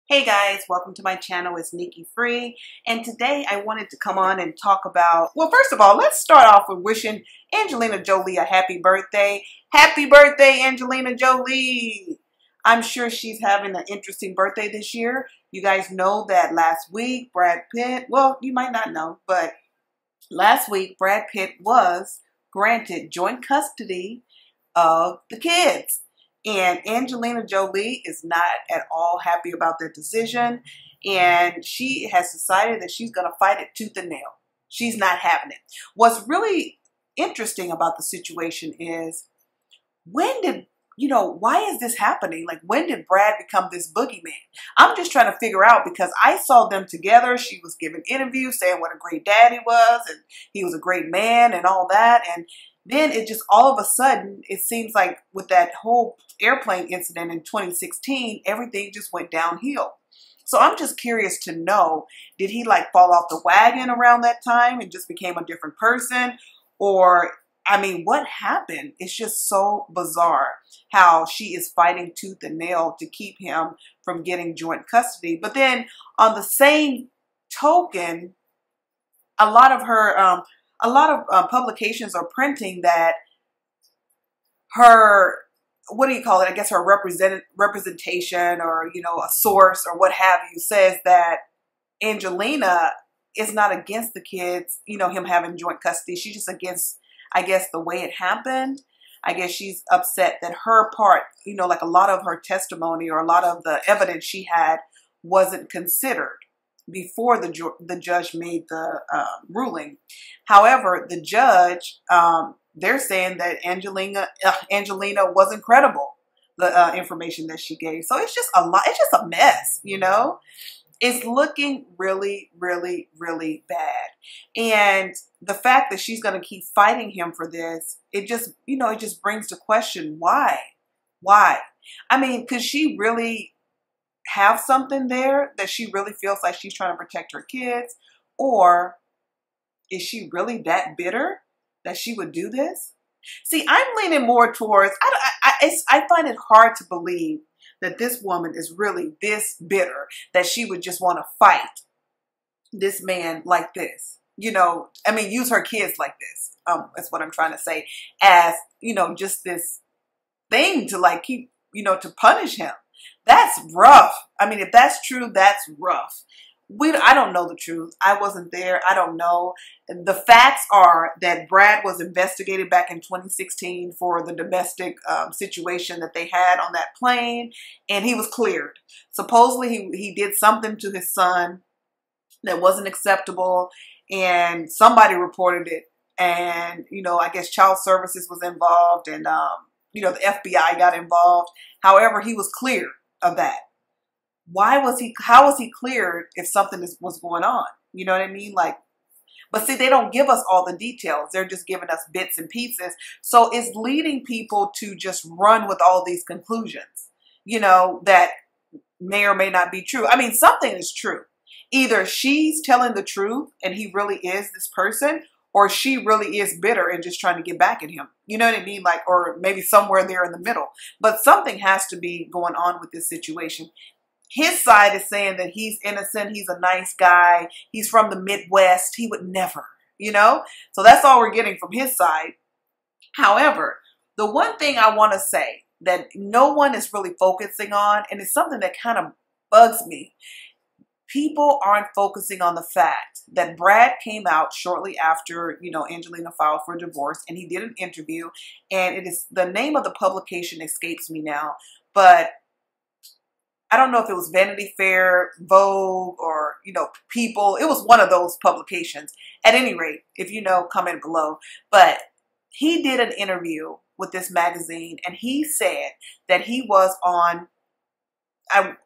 Hey guys, welcome to my channel. It's Nikki Free, and today I wanted to come on and talk about, well, first of all, let's start off with wishing Angelina Jolie a happy birthday. Happy birthday, Angelina Jolie! I'm sure she's having an interesting birthday this year. You guys know that last week, Brad Pitt, well, you might not know, but last week, Brad Pitt was granted joint custody of the kids. And Angelina Jolie is not at all happy about that decision. And she has decided that she's going to fight it tooth and nail. She's not having it. What's really interesting about the situation is why is this happening? Like, when did Brad become this boogeyman? I'm just trying to figure out, because I saw them together. She was giving interviews saying what a great dad he was, and he was a great man and all that. And then it just all of a sudden, it seems like with that whole airplane incident in 2016, everything just went downhill. So I'm just curious to know, did he like fall off the wagon around that time and just became a different person? Or, I mean, what happened? It's just so bizarre how she is fighting tooth and nail to keep him from getting joint custody. But then on the same token, a lot of publications are printing that her, what do you call it? I guess her representation, or, a source or what have you, says that Angelina is not against the kids, him having joint custody. She's just against, I guess, the way it happened. I guess she's upset that her part, like a lot of her testimony or a lot of the evidence she had wasn't considered before the judge made the ruling. However, the judge, they're saying that Angelina wasn't credible, the information that she gave. So it's just a lot. It's just a mess, It's looking really, really, really bad. And the fact that she's going to keep fighting him for this, it just, it just brings to question why. Why? I mean, could she really have something there that she really feels like she's trying to protect her kids? Or is she really that bitter that she would do this? See, I'm leaning more towards, I find it hard to believe that this woman is really this bitter that she would just want to fight this man like this. I mean, use her kids like this. That's what I'm trying to say. As, just this thing to like keep, to punish him. That's rough. I mean, if that's true, that's rough. I don't know the truth. I wasn't there. I don't know. The facts are that Brad was investigated back in 2016 for the domestic situation that they had on that plane, and he was cleared. Supposedly, he did something to his son that wasn't acceptable, and somebody reported it. And, I guess child services was involved, and, the FBI got involved. However, he was cleared of that. How was he cleared if something was going on? You know what I mean? Like, but see, they don't give us all the details. They're just giving us bits and pieces. So it's leading people to just run with all these conclusions, that may or may not be true. I mean, something is true. Either she's telling the truth and he really is this person, or she really is bitter and just trying to get back at him. You know what I mean? Like, or maybe somewhere there in the middle. But something has to be going on with this situation. His side is saying that he's innocent. He's a nice guy. He's from the Midwest. He would never, So that's all we're getting from his side. However, the one thing I want to say that no one is really focusing on, and it's something that kind of bugs me, people aren't focusing on the fact that Brad came out shortly after, Angelina filed for divorce, and he did an interview, and it is, the name of the publication escapes me now, but I don't know if it was Vanity Fair, Vogue, or, People. It was one of those publications. At any rate, if you know, comment below. But he did an interview with this magazine, and he said that he was on, I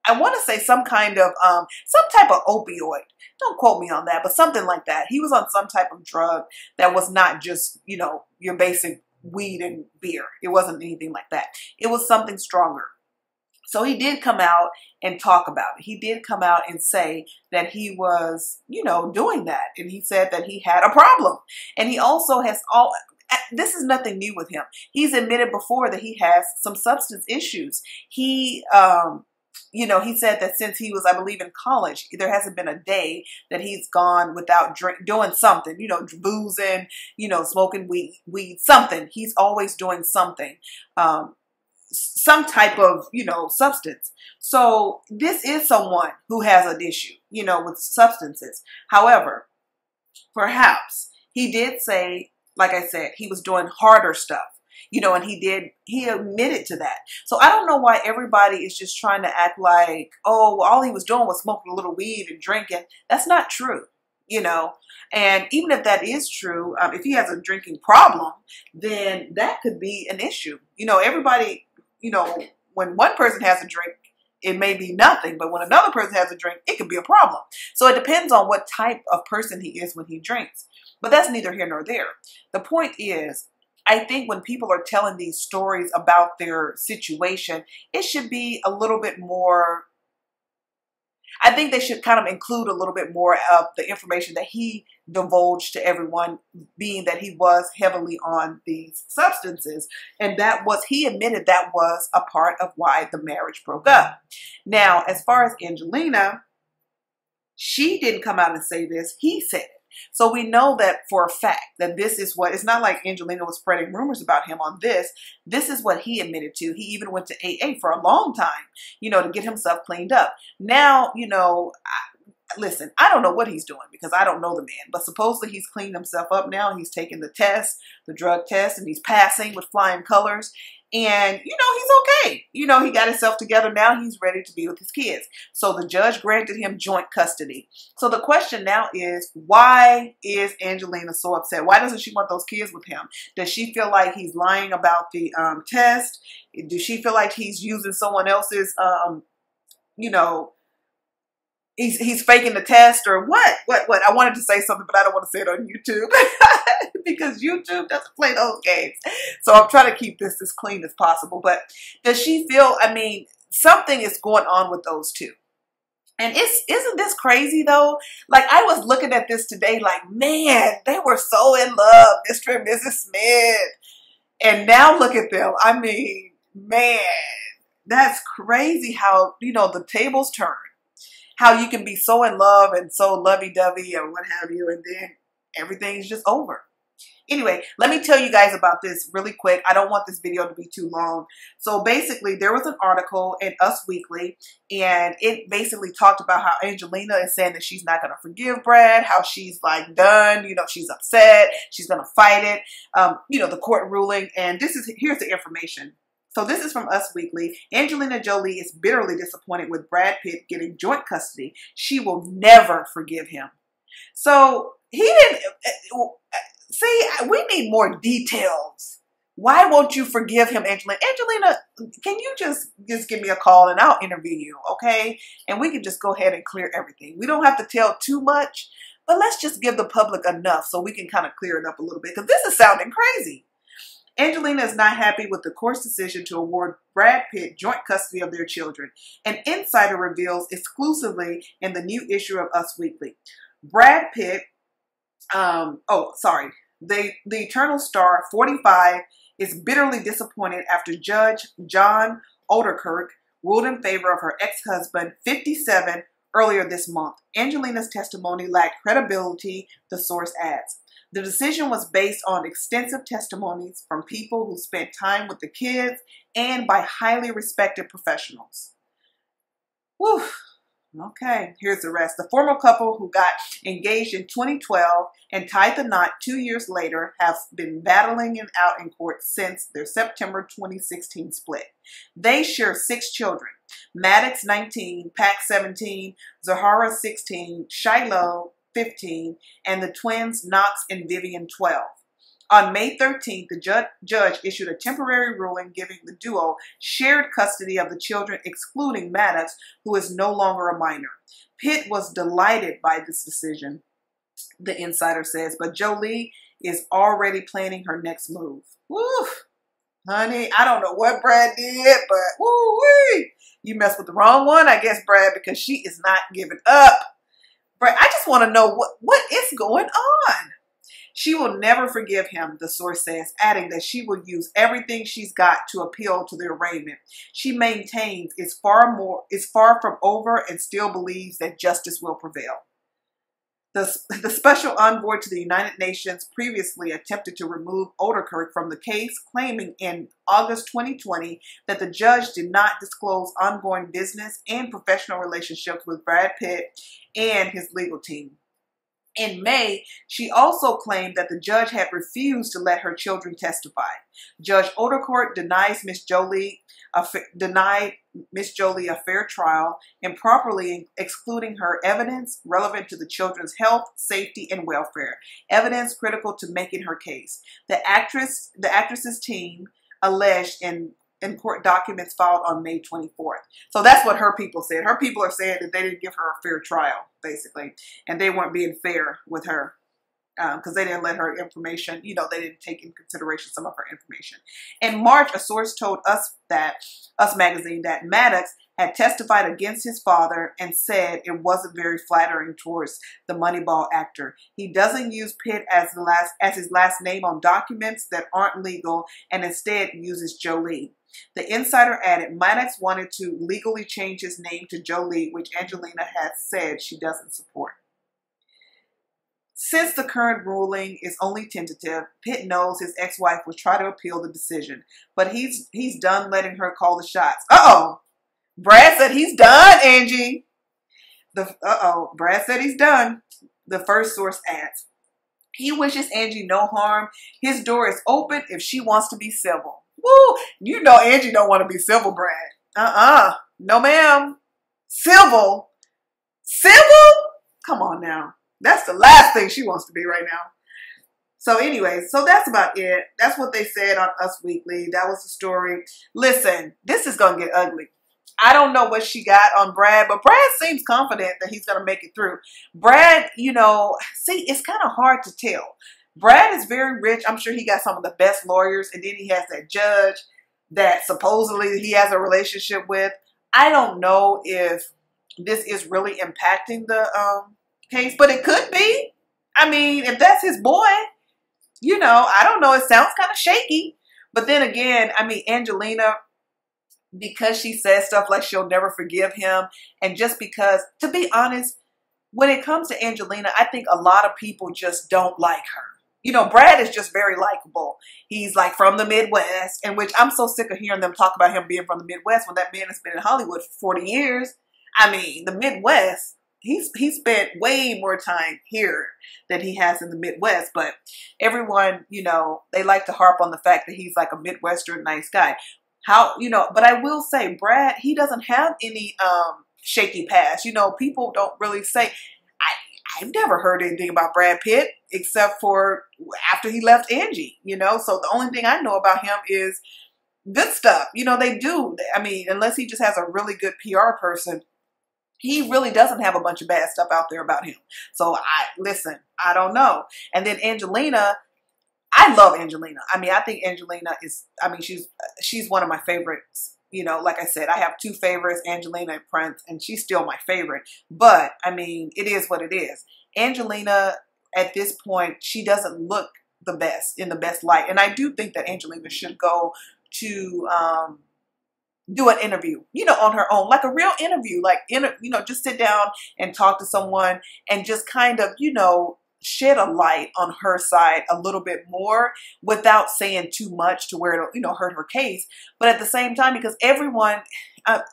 want to say some type of opioid. Don't quote me on that, but something like that. He was on some type of drug that was not just, your basic weed and beer. It wasn't anything like that. It was something stronger. So he did come out and talk about it. He did come out and say that he was, doing that. And he said that he had a problem. And he also has this is nothing new with him. He's admitted before that he has some substance issues. He you know, he said that since he was, I believe, in college, there hasn't been a day that he's gone without doing something, you know, boozing, you know, smoking weed, something. He's always doing something, some type of, you know, substance. So this is someone who has an issue, you know, with substances. However, perhaps he did say, like I said, he was doing harder stuff. You know, and he admitted to that. So I don't know why everybody is just trying to act like, oh, all he was doing was smoking a little weed and drinking. That's not true, you know. And even if that is true, if he has a drinking problem, then that could be an issue. You know, everybody, you know, when one person has a drink, it may be nothing. But when another person has a drink, it could be a problem. So it depends on what type of person he is when he drinks. But that's neither here nor there. The point is, I think when people are telling these stories about their situation, it should be a little bit more, I think they should kind of include a little bit more of the information that he divulged to everyone, being that he was heavily on these substances. And that was, he admitted that was a part of why the marriage broke up. Now, as far as Angelina, she didn't come out and say this, he said it. So we know that for a fact that this is what, it's not like Angelina was spreading rumors about him on this. This is what he admitted to. He even went to AA for a long time, you know, to get himself cleaned up. Now, you know, listen, I don't know what he's doing because I don't know the man, but supposedly he's cleaned himself up now. He's taken the test, the drug test, and he's passing with flying colors. And, you know, he's okay. You know, he got himself together now. He's ready to be with his kids. So the judge granted him joint custody. So the question now is, why is Angelina so upset? Why doesn't she want those kids with him? Does she feel like he's lying about the test? Does she feel like he's using someone else's, you know, he's faking the test or what? What? I wanted to say something, but I don't want to say it on YouTube because YouTube doesn't play those games. So I'm trying to keep this as clean as possible. But does she feel, I mean, something is going on with those two. And isn't this crazy though? Like I was looking at this today like, man, they were so in love, Mr. and Mrs. Smith. And now look at them. I mean, man, that's crazy how, you know, the tables turn. How you can be so in love and so lovey-dovey and what have you, and then everything's just over. Anyway, let me tell you guys about this really quick. I don't want this video to be too long. So basically, there was an article in Us Weekly, and it basically talked about how Angelina is saying that she's not going to forgive Brad, how she's like done, you know, she's upset, she's going to fight it, you know, the court ruling. And here's the information. So this is from Us Weekly. Angelina Jolie is bitterly disappointed with Brad Pitt getting joint custody. She will never forgive him. So he didn't, see, we need more details. Why won't you forgive him, Angelina? Angelina, can you just give me a call and I'll interview you, okay? And we can just go ahead and clear everything. We don't have to tell too much, but let's just give the public enough so we can kind of clear it up a little bit because this is sounding crazy. Angelina is not happy with the court's decision to award Brad Pitt joint custody of their children. An insider reveals exclusively in the new issue of Us Weekly. Brad Pitt, the Eternal Star, 45, is bitterly disappointed after Judge John Oderkirk ruled in favor of her ex-husband, 57, earlier this month. Angelina's testimony lacked credibility, the source adds. The decision was based on extensive testimonies from people who spent time with the kids and by highly respected professionals. Whew. Okay, here's the rest. The former couple who got engaged in 2012 and tied the knot 2 years later have been battling it out in court since their September 2016 split. They share 6 children: Maddox 19, Pac 17, Zahara 16, Shiloh 15, and the twins Knox and Vivian 12. On May 13th, the judge issued a temporary ruling giving the duo shared custody of the children, excluding Maddox, who is no longer a minor. Pitt was delighted by this decision, the insider says, but Jolie is already planning her next move. Woo! Honey, I don't know what Brad did, but woo-wee! You messed with the wrong one, I guess, Brad, because she is not giving up. Brad, I just want to know what is going on. She will never forgive him, the source says, adding that she will use everything she's got to appeal to the arraignment. She maintains it's far from over and still believes that justice will prevail. The special envoy to the United Nations previously attempted to remove Oderkirk from the case, claiming in August 2020 that the judge did not disclose ongoing business and professional relationships with Brad Pitt and his legal team. In May, she also claimed that the judge had refused to let her children testify. Judge Oderkirk denied Miss Jolie a fair trial, improperly excluding her evidence relevant to the children's health, safety, and welfare, evidence critical to making her case. The actress's team alleged in court documents filed on May 24th. So that's what her people said. Her people are saying that they didn't give her a fair trial, basically, and they weren't being fair with her because they didn't let her information, they didn't take in consideration some of her information. In March, a source told Us magazine that Maddox had testified against his father and said it wasn't very flattering towards the Moneyball actor. He doesn't use Pitt as his last name on documents that aren't legal and instead uses Jolie. The insider added Maddox wanted to legally change his name to Jolie, which Angelina has said she doesn't support. Since the current ruling is only tentative, Pitt knows his ex-wife will try to appeal the decision, but he's done letting her call the shots. Uh-oh. Brad said he's done, Angie. Brad said he's done. The first source adds, he wishes Angie no harm. His door is open if she wants to be civil. Woo! You know Angie don't want to be civil, Brad. No, ma'am. Civil? Civil? Come on now. That's the last thing she wants to be right now. So anyway, so that's about it. That's what they said on Us Weekly. That was the story. Listen, this is going to get ugly. I don't know what she got on Brad, but Brad seems confident that he's going to make it through. Brad, see, it's kind of hard to tell. Brad is very rich. I'm sure he got some of the best lawyers, and then he has that judge that supposedly he has a relationship with. I don't know if this is really impacting the case, but it could be. I mean, if that's his boy, I don't know. It sounds kind of shaky. But then again, I mean, Angelina, because she says stuff like she'll never forgive him, and just because, to be honest, when it comes to Angelina, I think a lot of people just don't like her. Brad is just very likable. He's like from the Midwest, in which I'm so sick of hearing them talk about him being from the Midwest when that man has been in Hollywood for 40 years. I mean, the Midwest, he spent way more time here than he has in the Midwest. But everyone, they like to harp on the fact that he's like a Midwestern nice guy. But I will say, Brad, he doesn't have any shaky past. People don't really say, I've never heard anything about Brad Pitt except for after he left Angie, So the only thing I know about him is good stuff. They do. I mean, unless he just has a really good PR person, he really doesn't have a bunch of bad stuff out there about him. So I don't know. And then Angelina, I love Angelina. I mean, I think Angelina is, she's one of my favorites. Like I said, I have two favorites, Angelina and Prince, and she's still my favorite. But, I mean, it is what it is. Angelina, at this point, she doesn't look the best, in the best light. And I do think that Angelina should go to do an interview, on her own, like a real interview, like, just sit down and talk to someone and just kind of, shed a light on her side a little bit more without saying too much to where it'll, hurt her case. But at the same time, because everyone,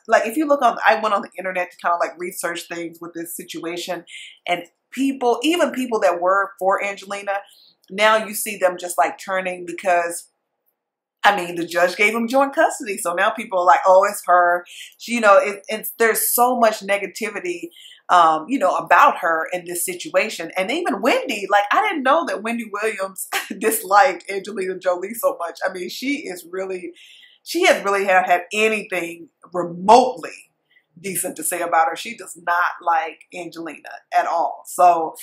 like if you look on, I went on the internet to kind of like research things with this situation, and people, even people that were for Angelina, now you see them just like turning because, the judge gave him joint custody. So now people are like, oh, it's her. There's so much negativity about her in this situation. And even Wendy, like, I didn't know that Wendy Williams disliked Angelina Jolie so much. I mean, she has really had anything remotely decent to say about her. She does not like Angelina at all. So,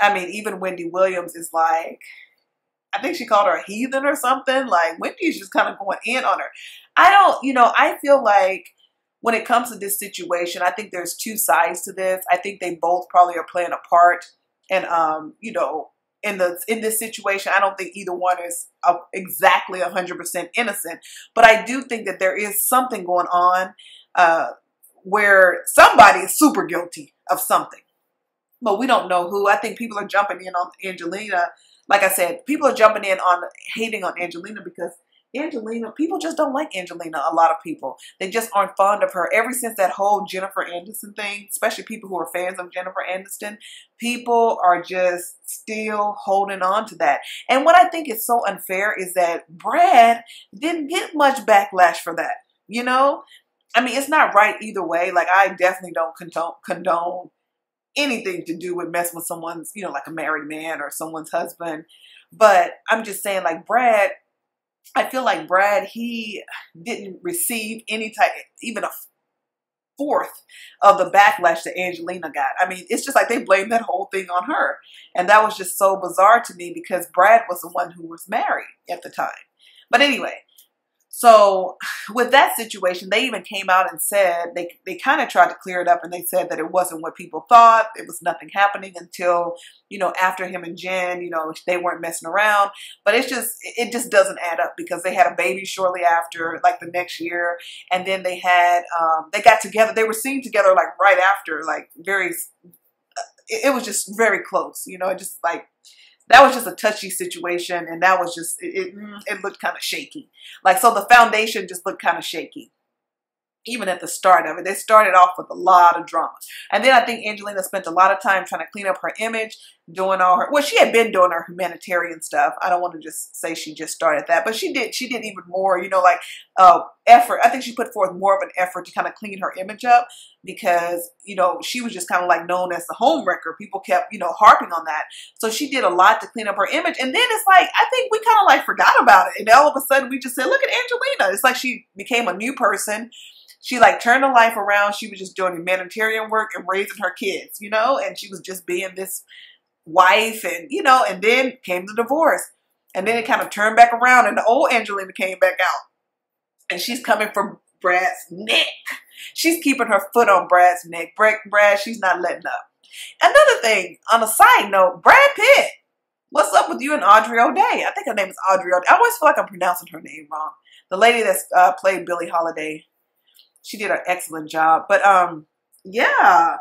even Wendy Williams is like, I think she called her a heathen or something. Like, Wendy's just kind of going in on her. I feel like when it comes to this situation, I think there's two sides to this. I think they both probably are playing a part and, in this situation, I don't think either one is exactly 100% innocent. But I do think that there is something going on where somebody is super guilty of something. But we don't know who. I think people are jumping in on Angelina. Like I said, people are jumping in on hating on Angelina because Angelina, people just don't like Angelina. A lot of people, they just aren't fond of her. Ever since that whole Jennifer Aniston thing, especially people who are fans of Jennifer Aniston, people are just still holding on to that. And what I think is so unfair is that Brad didn't get much backlash for that. You know, I mean, it's not right either way. Like, I definitely don't condone anything to do with messing with someone's, you know, like a married man or someone's husband. But I'm just saying, like, Brad, I feel like Brad, he didn't receive any type, even a fourth of the backlash that Angelina got. I mean, it's just like they blamed that whole thing on her. And that was just so bizarre to me because Brad was the one who was married at the time. But anyway, so with that situation, they even came out and said, they kind of tried to clear it up, and they said that it wasn't what people thought. It was nothing happening until, you know, after him and Jen, you know, they weren't messing around. But it just doesn't add up because they had a baby shortly after, like the next year. And then they had, they got together. They were seen together like right after, like it was just very close, you know, just like, that was just a touchy situation, and that was just, it looked kind of shaky. Like, so the foundation just looked kind of shaky. Even at the start of it, they started off with a lot of drama. And then I think Angelina spent a lot of time trying to clean up her image, doing all her, well, she had been doing her humanitarian stuff. I don't want to just say she just started that, but she did even more, you know, like effort. I think she put forth more of an effort to kind of clean her image up because, you know, she was just kind of like known as the home wrecker. People kept, you know, harping on that. So she did a lot to clean up her image. And then it's like, I think we kind of like forgot about it. And all of a sudden we just said, look at Angelina. It's like she became a new person. She like turned her life around. She was just doing humanitarian work and raising her kids, you know, and she was just being this wife and, you know, and then came the divorce. And then it kind of turned back around and the old Angelina came back out. And she's coming for Brad's neck. She's keeping her foot on Brad's neck. Brad, she's not letting up. Another thing, on a side note, Brad Pitt. What's up with you and Audrey O'Day? I think her name is Audrey O'Day. I always feel like I'm pronouncing her name wrong. The lady that's played Billie Holiday. She did an excellent job. But, yeah.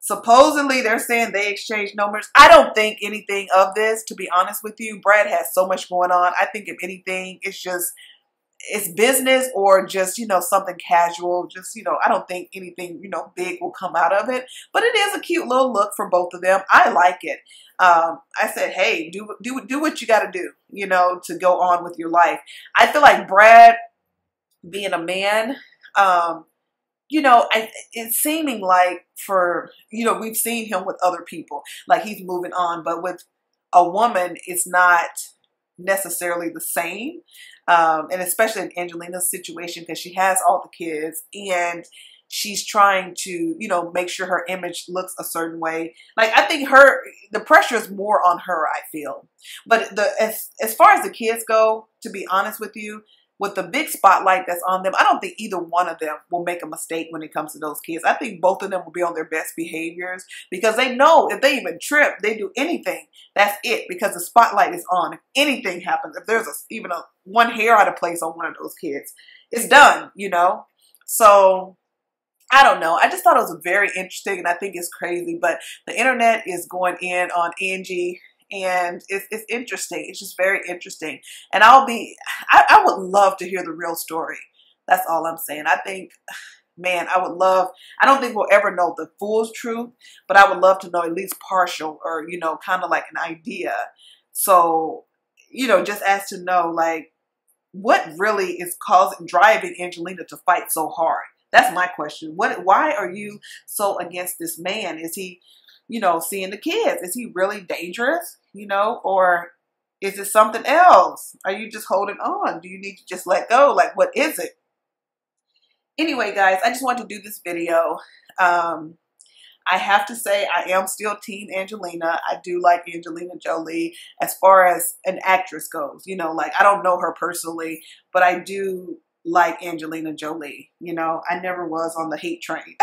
Supposedly, they're saying they exchanged numbers. I don't think anything of this, to be honest with you. Brad has so much going on. I think if anything, it's business or just, you know, something casual. Just, you know, I don't think anything, you know, big will come out of it. But it is a cute little look for both of them. I like it. I said, hey, do what you got to do, you know, to go on with your life. I feel like Brad, being a man, you know, it's seeming like you know, we've seen him with other people, like he's moving on, but with a woman, it's not necessarily the same. And especially in Angelina's situation, because she has all the kids and she's trying to, you know, make sure her image looks a certain way. Like, I think the pressure is more on her, I feel. But as far as the kids go, to be honest with you, with the big spotlight that's on them, I don't think either one of them will make a mistake when it comes to those kids. I think both of them will be on their best behaviors because they know if they even trip, they do anything, that's it, because the spotlight is on. If anything happens, if there's even one hair out of place on one of those kids, it's done, you know? So, I don't know. I just thought it was very interesting, and I think it's crazy, but the internet is going in on Angie. And it's interesting. It's just very interesting. And I would love to hear the real story. That's all I'm saying. I think, man, I don't think we'll ever know the full truth, but I would love to know at least partial or, you know, kind of like an idea. So, you know, just as to know, like, what really is driving Angelina to fight so hard? That's my question. Why are you so against this man? Is he, you know, seeing the kids? Is he really dangerous, you know, or is it something else? Are you just holding on? Do you need to just let go? Like, what is it? Anyway, guys, I just want to do this video. I have to say I am still Team Angelina. I do like Angelina Jolie as far as an actress goes. You know, like, I don't know her personally, but I do like Angelina Jolie. You know, I never was on the hate train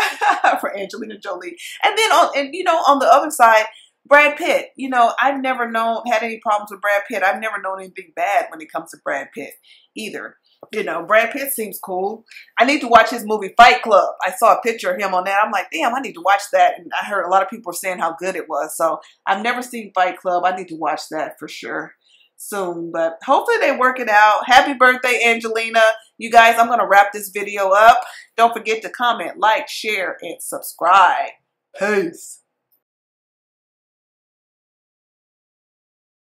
for Angelina Jolie. And then you know, on the other side, Brad Pitt, you know, I've never had any problems with Brad Pitt. I've never known anything bad when it comes to Brad Pitt either. You know, Brad Pitt seems cool. I need to watch his movie Fight Club. I saw a picture of him on that. I'm like, damn, I need to watch that. And I heard a lot of people were saying how good it was. So I've never seen Fight Club. I need to watch that for sure soon. But hopefully they work it out. Happy birthday, Angelina. You guys, I'm going to wrap this video up. Don't forget to comment, like, share, and subscribe. Peace.